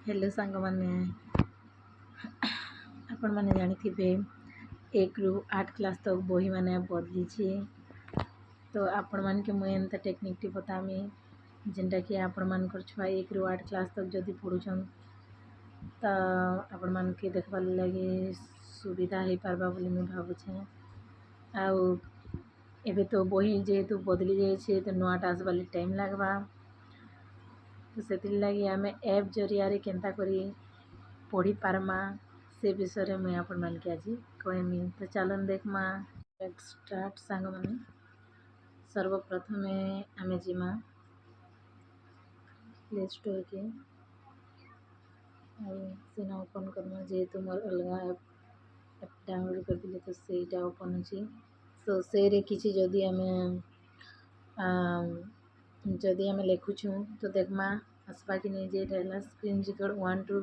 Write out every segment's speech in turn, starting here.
Hello सांग मैंने आपण मैंने जानी 1 ରୁ 8 क्लास तक बही मैंने बदली तो आपण मान के मुझे एंता टेक्निक टी बतामी जेनटा कि आपण मान छुआ 1 ରୁ 8 क्लास तक जदि पढ़ुछन तो आपण मान के देखबार लगे सुविधा हो पार्बा बोली मुझे भावुछे। आउ एबे तो बही जेहेतु बदली जाइए तो नुआटा आसबार टाइम लगवा तो से लगी आम ऐप जरिया केन्ता करी पढ़ी पार्मा से विषय मुझे आपण मान के आज कहमी। तो चलन देखमा स्टार्ट सांग मैंने सर्वप्रथम आम जीमा प्ले स्टोर के सीना ओपन करमा जेहेतु मोर अलग ऐप डाउनलोड कर दिले तो सेटा ओपन अच्छी तो से किसी जदि आम लिखुछू तो देखमा आसपा कि नहीं जे स्क्रीन रिकॉर्ड 1 to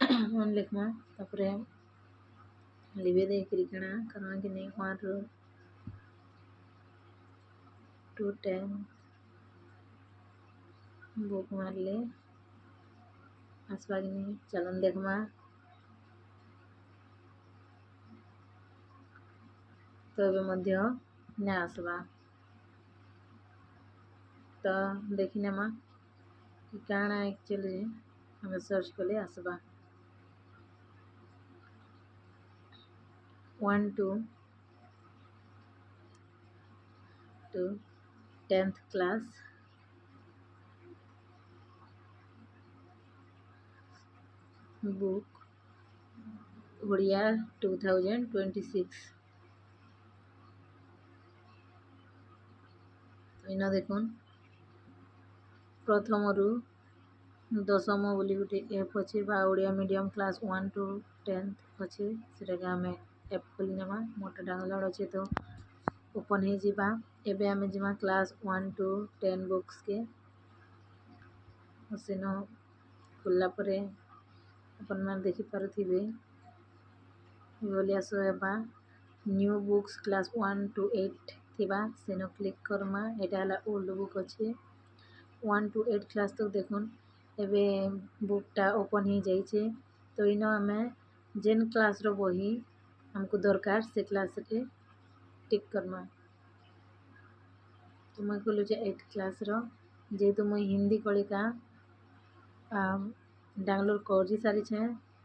1 लिखमा तापर लिवे देकरी करमा कि नहीं 1 to 10 बुक मारले आसपा कि नहीं चलन देखमा तो ये मध्य न आसवा तो देखी नमा कि काना एक्चुअली हमें सर्च कले आसवा 1 to 10th class book Odia 2026 इना देखुन प्रथम रु 10ম बोली गोटे एप अच्छे Odia medium class 1 to 10th अच्छे से आम एप खोली नमा मोटा डाउनलोड अच्छे तो ओपन हो जावा। एबे आम जीमा क्लास 1 to 10 बुक्स के सेन खोलला परे अपन मान देखि पारुथिबे बोली आसबा न्यू बुक्स क्लास 1 to 8 थिबा सेन क्लिक करमा एटा हला ओल्ड बुक अच्छे 1 to 8 क्लास तक देखुन एबे बुकटा ओपन हो जाइए तो इन आम जेन क्लास रो बही हमको दरकार से क्लास के टिक करमा तो मैं खोलु 8 क्लास रो जेहेतु मुझे हिंदी कलिका डाउनलोड कर सारी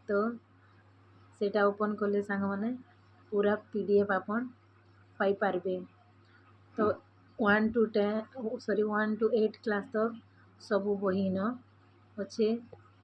तो सेटा ओपन कले सांग माने पूरा पीडीएफ आपन पाई पारबे। तो 1 to 8 क्लास तक सब बही न अच्छे